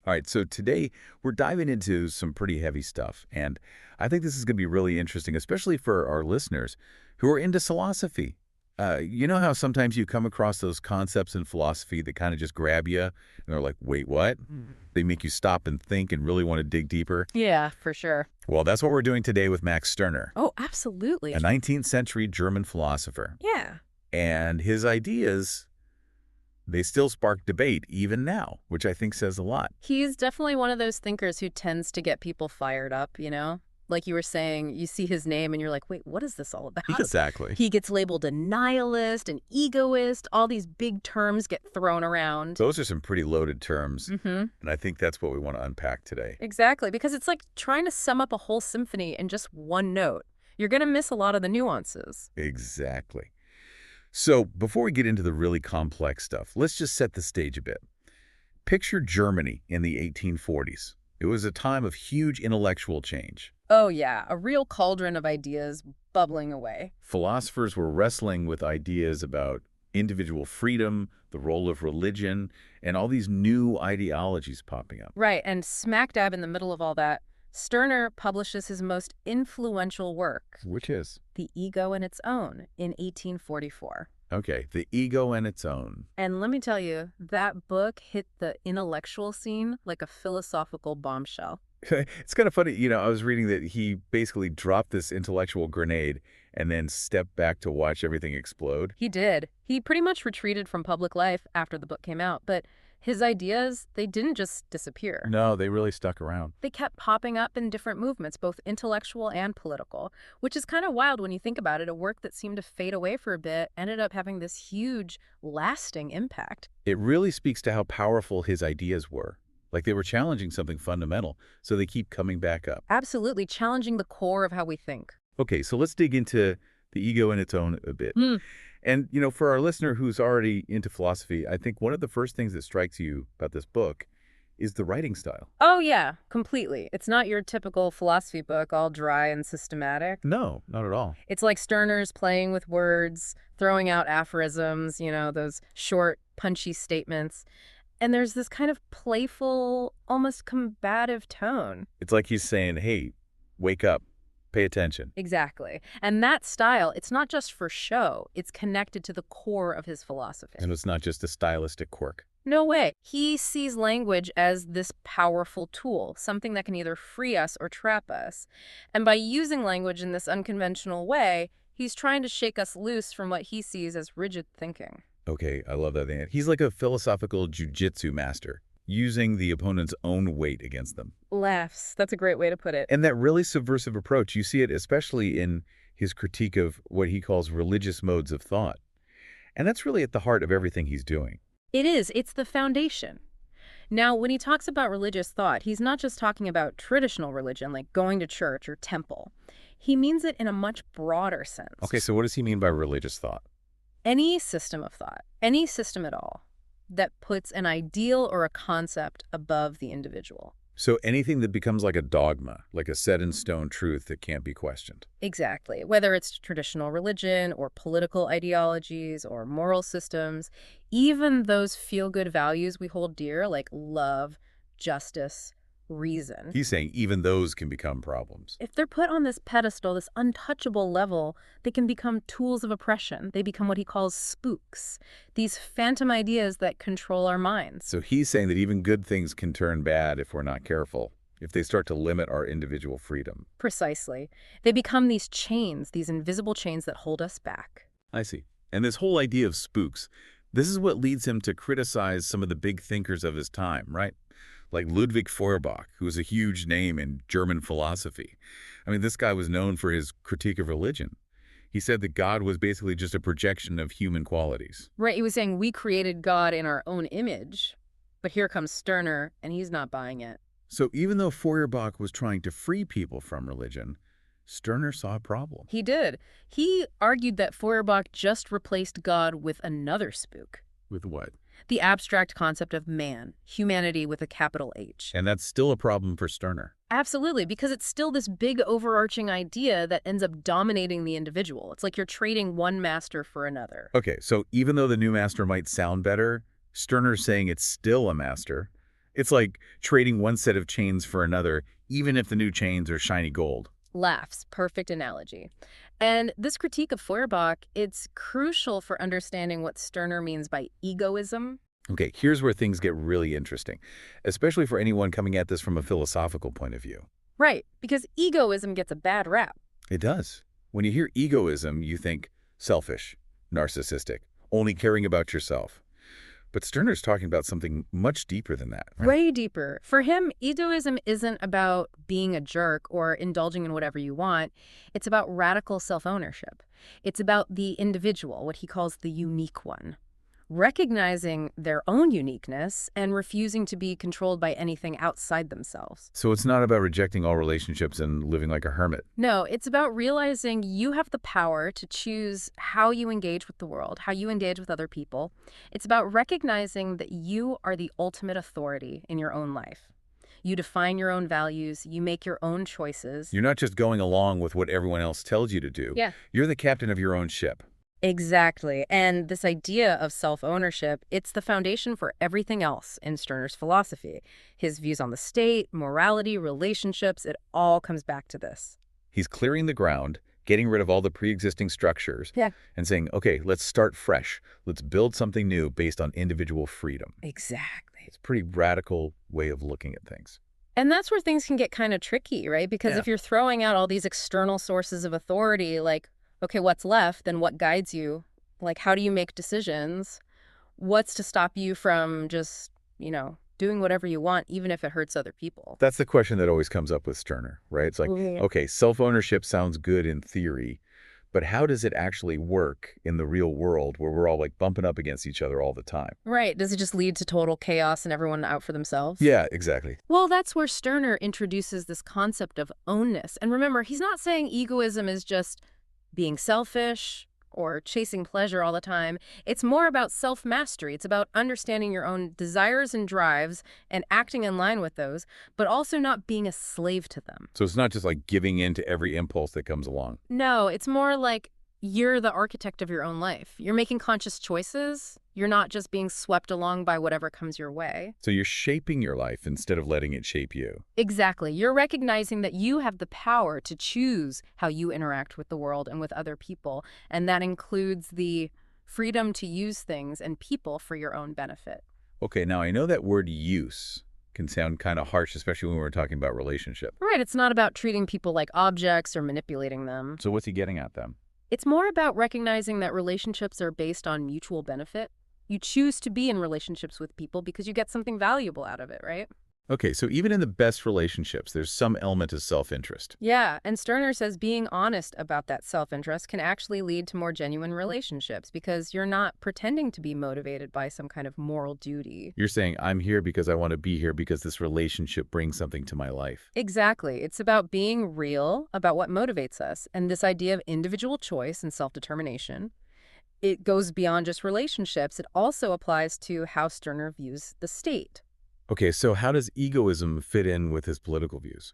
All right, so today we're diving into some pretty heavy stuff, and I think this is going to be really interesting, especially for our listeners who are into philosophy. You know how sometimes you come across those concepts in philosophy that kind of just grab you, and they're like, wait, what? They make you stop and think and really want to dig deeper. Yeah, for sure. Well, that's what we're doing today with Max Stirner, Oh, absolutely. a 19th century German philosopher. Yeah. And his ideas, they still spark debate even now, which I think says a lot. He's definitely one of those thinkers who tends to get people fired up, you know? Like you were saying, you see his name and you're like, wait, what is this all about? Exactly. He gets labeled a nihilist, an egoist, all these big terms get thrown around. Those are some pretty loaded terms, Mm-hmm. and I think that's what we want to unpack today. Exactly, because it's like trying to sum up a whole symphony in just one note. You're going to miss a lot of the nuances. Exactly. So before we get into the really complex stuff, let's just set the stage a bit. Picture Germany in the 1840s. It was a time of huge intellectual change. Oh, yeah, a real cauldron of ideas bubbling away. Philosophers were wrestling with ideas about individual freedom, the role of religion, and all these new ideologies popping up. Right, and smack dab in the middle of all that, Stirner publishes his most influential work, Which is? The Ego and Its Own, in 1844. Okay, the ego and its own. And let me tell you, that book hit the intellectual scene like a philosophical bombshell. It's kind of funny, I was reading that he basically dropped this intellectual grenade and then stepped back to watch everything explode. He did. He pretty much retreated from public life after the book came out, but his ideas, they didn't just disappear. No, they really stuck around. They kept popping up in different movements, both intellectual and political, which is kind of wild when you think about it. A work that seemed to fade away for a bit ended up having this huge, lasting impact. It really speaks to how powerful his ideas were. Like they were challenging something fundamental, so they keep coming back up. Absolutely challenging the core of how we think. Okay, so let's dig into the ego in its own a bit. Hmm. And, for our listener who's already into philosophy, I think one of the first things that strikes you about this book is the writing style. Oh, yeah, completely. It's not your typical philosophy book, all dry and systematic. No, not at all. It's like Stirner's playing with words, throwing out aphorisms, those short, punchy statements. And there's this kind of playful, almost combative tone. It's like he's saying, hey, wake up, pay attention. Exactly. And that style, it's not just for show. It's connected to the core of his philosophy. And it's not just a stylistic quirk. No way. He sees language as this powerful tool, something that can either free us or trap us. And by using language in this unconventional way, he's trying to shake us loose from what he sees as rigid thinking. Okay, I love that. He's like a philosophical jujitsu master, using the opponent's own weight against them. Laughs. That's a great way to put it. And that really subversive approach, you see it especially in his critique of what he calls religious modes of thought. And that's really at the heart of everything he's doing. It is. It's the foundation. Now, when he talks about religious thought, he's not just talking about traditional religion, like going to church or temple. He means it in a much broader sense. Okay, so what does he mean by religious thought? Any system of thought, any system at all, that puts an ideal or a concept above the individual. So anything that becomes like a dogma, like a set-in-stone truth that can't be questioned. Exactly. Whether it's traditional religion or political ideologies or moral systems, even those feel-good values we hold dear, like love, justice, reason. He's saying even those can become problems. If they're put on this pedestal, this untouchable level, they can become tools of oppression. They become what he calls spooks, these phantom ideas that control our minds. So he's saying that even good things can turn bad if we're not careful, if they start to limit our individual freedom. Precisely. They become these chains, these invisible chains that hold us back. I see. And this whole idea of spooks, this is what leads him to criticize some of the big thinkers of his time, right? Like Ludwig Feuerbach, who was a huge name in German philosophy. I mean, this guy was known for his critique of religion. He said that God was basically just a projection of human qualities. Right, he was saying we created God in our own image. But here comes Stirner, and he's not buying it. So even though Feuerbach was trying to free people from religion, Stirner saw a problem. He did. He argued that Feuerbach just replaced God with another spook. With what? The abstract concept of man, humanity with a capital H. And that's still a problem for Stirner. Absolutely, because it's still this big overarching idea that ends up dominating the individual. It's like you're trading one master for another. Okay, so even though the new master might sound better, Stirner's saying it's still a master. It's like trading one set of chains for another, even if the new chains are shiny gold. Laughs. Perfect analogy. And this critique of Feuerbach, it's crucial for understanding what Stirner means by egoism. Okay, here's where things get really interesting, especially for anyone coming at this from a philosophical point of view. Right, because egoism gets a bad rap. It does. When you hear egoism, you think selfish, narcissistic, only caring about yourself. But Stirner's talking about something much deeper than that, right? Way deeper. For him, egoism isn't about being a jerk or indulging in whatever you want. It's about radical self-ownership. It's about the individual, what he calls the unique one. Recognizing their own uniqueness and refusing to be controlled by anything outside themselves. So it's not about rejecting all relationships and living like a hermit. No, it's about realizing you have the power to choose how you engage with the world, how you engage with other people. It's about recognizing that you are the ultimate authority in your own life. You define your own values, you make your own choices. You're not just going along with what everyone else tells you to do. Yeah. You're the captain of your own ship. Exactly. And this idea of self-ownership, it's the foundation for everything else in Stirner's philosophy. His views on the state, morality, relationships, it all comes back to this. He's clearing the ground, getting rid of all the pre-existing structures, Yeah. and saying, okay, let's start fresh. Let's build something new based on individual freedom. Exactly. It's a pretty radical way of looking at things. And that's where things can get kind of tricky, right? Because Yeah. if you're throwing out all these external sources of authority, like, okay, what's left? Then what guides you? Like, how do you make decisions? What's to stop you from just, doing whatever you want, even if it hurts other people? That's the question that always comes up with Stirner, right? It's like, Yeah. okay, self-ownership sounds good in theory, but how does it actually work in the real world where we're all like bumping up against each other all the time? Right. Does it just lead to total chaos and everyone out for themselves? Yeah, exactly. Well, that's where Stirner introduces this concept of ownness. And remember, he's not saying egoism is just being selfish or chasing pleasure all the time. It's more about self-mastery. It's about understanding your own desires and drives and acting in line with those, but also not being a slave to them. So it's not just like giving in to every impulse that comes along. No, it's more like you're the architect of your own life. You're making conscious choices. You're not just being swept along by whatever comes your way. So you're shaping your life instead of letting it shape you. Exactly. You're recognizing that you have the power to choose how you interact with the world and with other people. And that includes the freedom to use things and people for your own benefit. Okay, now I know that word use can sound kind of harsh, especially when we're talking about relationship. Right. It's not about treating people like objects or manipulating them. So what's he getting at then? It's more about recognizing that relationships are based on mutual benefit. You choose to be in relationships with people because you get something valuable out of it, right? Okay, so even in the best relationships, there's some element of self-interest. Yeah, and Stirner says being honest about that self-interest can actually lead to more genuine relationships because you're not pretending to be motivated by some kind of moral duty. You're saying, I'm here because I want to be here because this relationship brings something to my life. Exactly. It's about being real about what motivates us. And this idea of individual choice and self-determination, it goes beyond just relationships. It also applies to how Stirner views the state. Okay, so how does egoism fit in with his political views?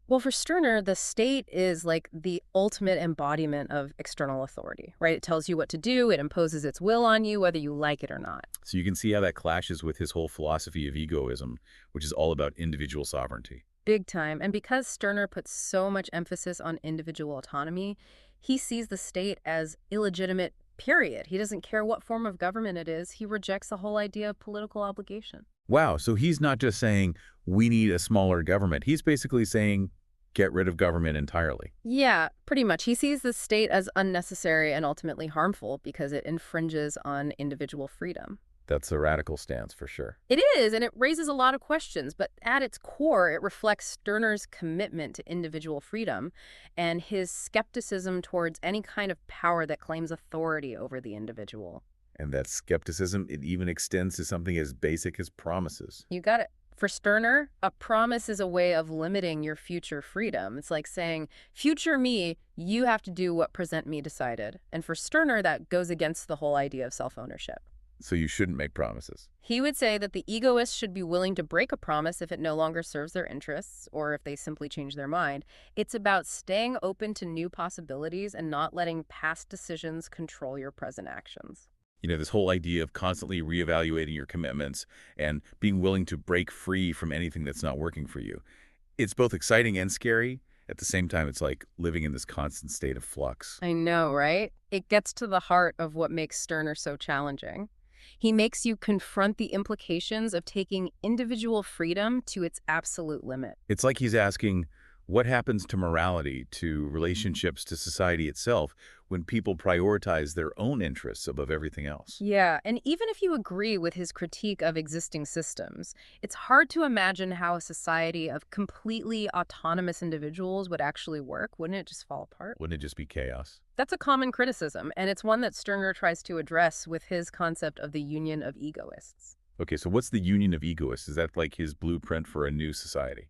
Well, for Stirner, the state is like the ultimate embodiment of external authority, right? It tells you what to do. It imposes its will on you, whether you like it or not. So you can see how that clashes with his whole philosophy of egoism, which is all about individual sovereignty. Big time. And because Stirner puts so much emphasis on individual autonomy, he sees the state as illegitimate, period. He doesn't care what form of government it is. He rejects the whole idea of political obligation. Wow, so he's not just saying, we need a smaller government. He's basically saying, get rid of government entirely. Yeah, pretty much. He sees the state as unnecessary and ultimately harmful because it infringes on individual freedom. That's a radical stance for sure. It is, and it raises a lot of questions, but at its core, it reflects Stirner's commitment to individual freedom and his skepticism towards any kind of power that claims authority over the individual. And that skepticism, it even extends to something as basic as promises. You got it. For Stirner, a promise is a way of limiting your future freedom. It's like saying, future me, you have to do what present me decided. And for Stirner, that goes against the whole idea of self-ownership. So you shouldn't make promises. He would say that the egoist should be willing to break a promise if it no longer serves their interests or if they simply change their mind. It's about staying open to new possibilities and not letting past decisions control your present actions. This whole idea of constantly reevaluating your commitments and being willing to break free from anything that's not working for you. It's both exciting and scary. At the same time, it's like living in this constant state of flux. I know, right? It gets to the heart of what makes Stirner so challenging. He makes you confront the implications of taking individual freedom to its absolute limit. It's like he's asking, what happens to morality, to relationships, to society itself when people prioritize their own interests above everything else? Yeah, and even if you agree with his critique of existing systems, it's hard to imagine how a society of completely autonomous individuals would actually work. Wouldn't it just fall apart? Wouldn't it just be chaos? That's a common criticism, and it's one that Stirner tries to address with his concept of the union of egoists. Okay, so what's the union of egoists? Is that like his blueprint for a new society?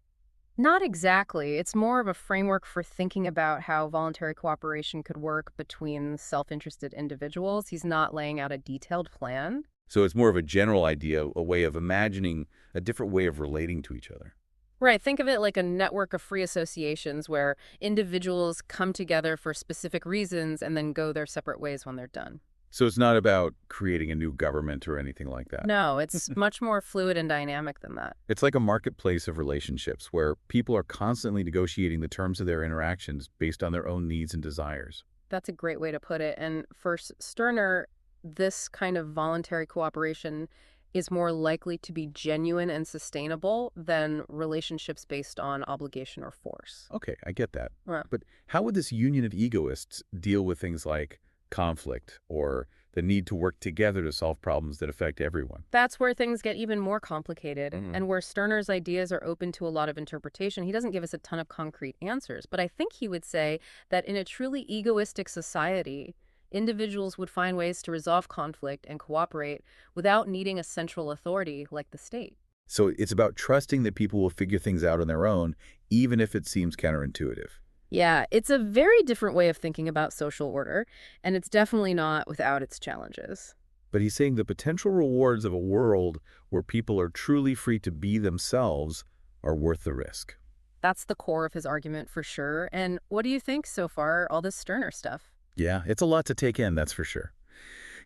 Not exactly. It's more of a framework for thinking about how voluntary cooperation could work between self-interested individuals. He's not laying out a detailed plan. So it's more of a general idea, a way of imagining a different way of relating to each other. Right, think of it like a network of free associations where individuals come together for specific reasons and then go their separate ways when they're done. So it's not about creating a new government or anything like that. No, it's much more fluid and dynamic than that. It's like a marketplace of relationships where people are constantly negotiating the terms of their interactions based on their own needs and desires. That's a great way to put it. And for Stirner, this kind of voluntary cooperation is more likely to be genuine and sustainable than relationships based on obligation or force. Okay, I get that. Right. But how would this union of egoists deal with things like conflict or the need to work together to solve problems that affect everyone? That's where things get even more complicated, Mm. and where Stirner's ideas are open to a lot of interpretation. He doesn't give us a ton of concrete answers, but I think he would say that in a truly egoistic society, individuals would find ways to resolve conflict and cooperate without needing a central authority like the state. So it's about trusting that people will figure things out on their own, even if it seems counterintuitive. Yeah, it's a very different way of thinking about social order, and it's definitely not without its challenges. But he's saying the potential rewards of a world where people are truly free to be themselves are worth the risk. That's the core of his argument for sure. And what do you think so far, all this Stirner stuff? Yeah, it's a lot to take in, that's for sure.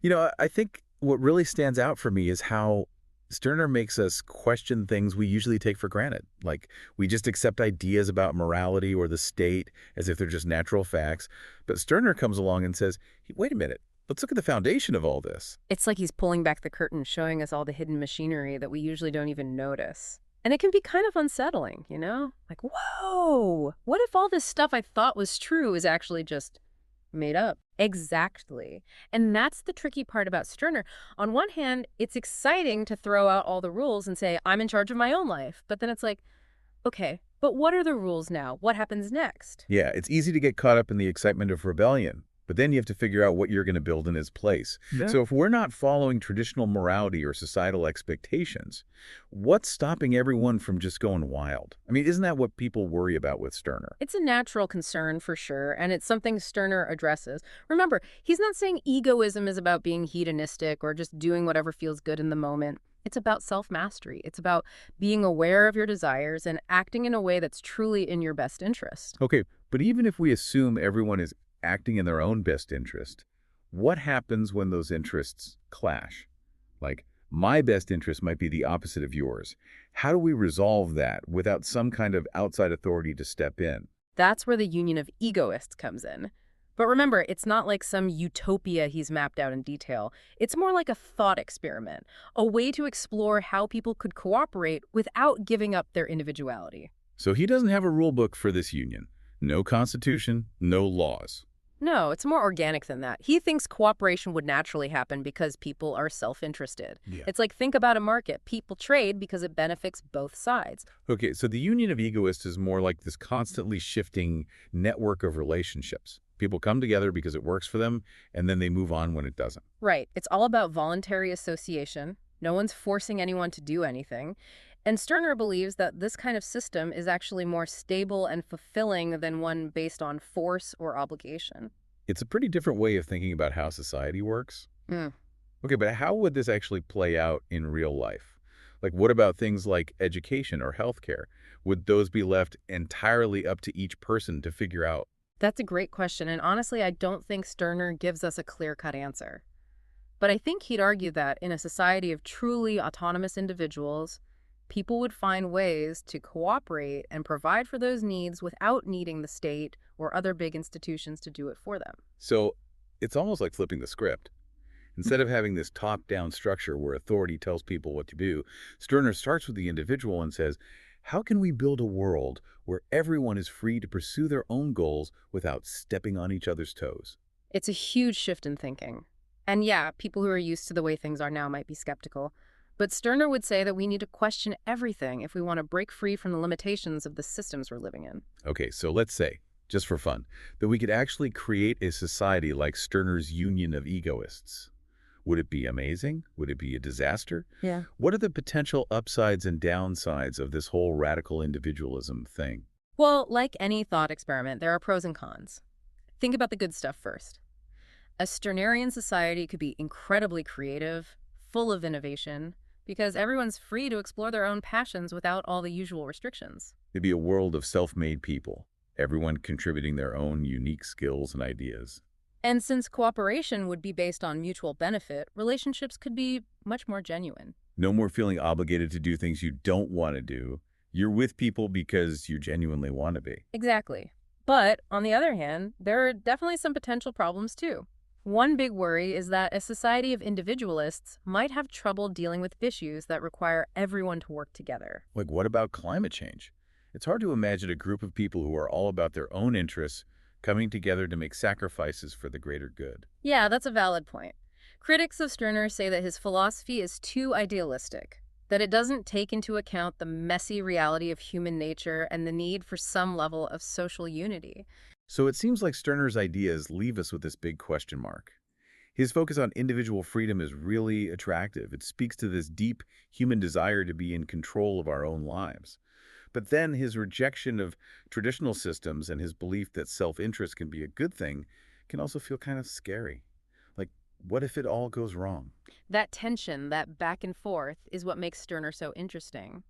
I think what really stands out for me is how Stirner makes us question things we usually take for granted. Like, we just accept ideas about morality or the state as if they're just natural facts. But Stirner comes along and says, "Hey, wait a minute, let's look at the foundation of all this." It's like he's pulling back the curtain, showing us all the hidden machinery that we usually don't even notice. And it can be kind of unsettling, you know? Like, whoa, what if all this stuff I thought was true is actually just made up? Exactly. And that's the tricky part about Stirner. On one hand, it's exciting to throw out all the rules and say, I'm in charge of my own life. But then it's like, okay, but what are the rules now? What happens next? Yeah, it's easy to get caught up in the excitement of rebellion, but then you have to figure out what you're going to build in its place. Yeah. So if we're not following traditional morality or societal expectations, what's stopping everyone from just going wild? I mean, isn't that what people worry about with Stirner? It's a natural concern for sure, and it's something Stirner addresses. Remember, he's not saying egoism is about being hedonistic or just doing whatever feels good in the moment. It's about self-mastery. It's about being aware of your desires and acting in a way that's truly in your best interest. Okay, but even if we assume everyone is acting in their own best interest, what happens when those interests clash? Like, my best interest might be the opposite of yours. How do we resolve that without some kind of outside authority to step in? That's where the union of egoists comes in. But remember, it's not like some utopia he's mapped out in detail. It's more like a thought experiment, a way to explore how people could cooperate without giving up their individuality. So he doesn't have a rule book for this union. No constitution, no laws. No, it's more organic than that. He thinks cooperation would naturally happen because people are self-interested. Yeah. It's like, think about a market. People trade because it benefits both sides. Okay, so the union of egoists is more like this constantly shifting network of relationships. People come together because it works for them, and then they move on when it doesn't. Right. It's all about voluntary association. No one's forcing anyone to do anything. And Stirner believes that this kind of system is actually more stable and fulfilling than one based on force or obligation. It's a pretty different way of thinking about how society works. Mm. Okay, but how would this actually play out in real life? Like, what about things like education or healthcare? Would those be left entirely up to each person to figure out? That's a great question. And honestly, I don't think Stirner gives us a clear-cut answer. But I think he'd argue that in a society of truly autonomous individuals, people would find ways to cooperate and provide for those needs without needing the state or other big institutions to do it for them. So it's almost like flipping the script. Instead of having this top-down structure where authority tells people what to do, Stirner starts with the individual and says, how can we build a world where everyone is free to pursue their own goals without stepping on each other's toes? It's a huge shift in thinking. And yeah, people who are used to the way things are now might be skeptical. But Stirner would say that we need to question everything if we want to break free from the limitations of the systems we're living in. Okay, so let's say, just for fun, that we could actually create a society like Stirner's Union of Egoists. Would it be amazing? Would it be a disaster? Yeah. What are the potential upsides and downsides of this whole radical individualism thing? Well, like any thought experiment, there are pros and cons. Think about the good stuff first. A Stirnerian society could be incredibly creative, full of innovation, because everyone's free to explore their own passions without all the usual restrictions. It'd be a world of self-made people, everyone contributing their own unique skills and ideas. And since cooperation would be based on mutual benefit, relationships could be much more genuine. No more feeling obligated to do things you don't want to do. You're with people because you genuinely want to be. Exactly. But, on the other hand, there are definitely some potential problems too. One big worry is that a society of individualists might have trouble dealing with issues that require everyone to work together. Like, what about climate change? It's hard to imagine a group of people who are all about their own interests coming together to make sacrifices for the greater good. Yeah, that's a valid point. Critics of Stirner say that his philosophy is too idealistic, that it doesn't take into account the messy reality of human nature and the need for some level of social unity. So it seems like Stirner's ideas leave us with this big question mark. His focus on individual freedom is really attractive. It speaks to this deep human desire to be in control of our own lives. But then his rejection of traditional systems and his belief that self-interest can be a good thing can also feel kind of scary. Like, what if it all goes wrong? That tension, that back and forth, is what makes Stirner so interesting.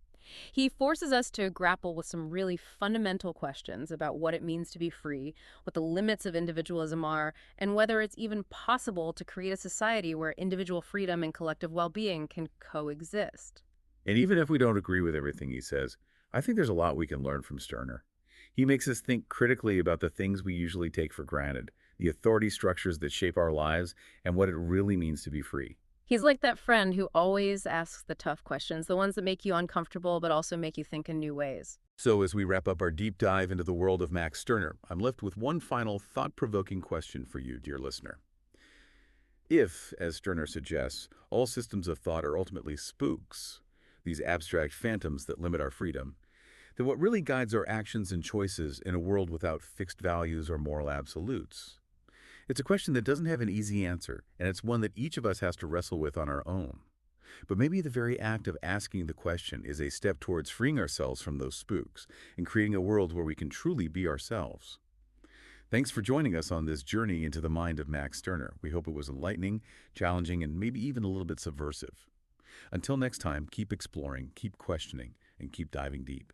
He forces us to grapple with some really fundamental questions about what it means to be free, what the limits of individualism are, and whether it's even possible to create a society where individual freedom and collective well-being can coexist. And even if we don't agree with everything he says, I think there's a lot we can learn from Stirner. He makes us think critically about the things we usually take for granted, the authority structures that shape our lives, and what it really means to be free. He's like that friend who always asks the tough questions, the ones that make you uncomfortable but also make you think in new ways. So as we wrap up our deep dive into the world of Max Stirner, I'm left with one final thought-provoking question for you, dear listener. If, as Stirner suggests, all systems of thought are ultimately spooks, these abstract phantoms that limit our freedom, then what really guides our actions and choices in a world without fixed values or moral absolutes? It's a question that doesn't have an easy answer, and it's one that each of us has to wrestle with on our own. But maybe the very act of asking the question is a step towards freeing ourselves from those spooks and creating a world where we can truly be ourselves. Thanks for joining us on this journey into the mind of Max Stirner. We hope it was enlightening, challenging, and maybe even a little bit subversive. Until next time, keep exploring, keep questioning, and keep diving deep.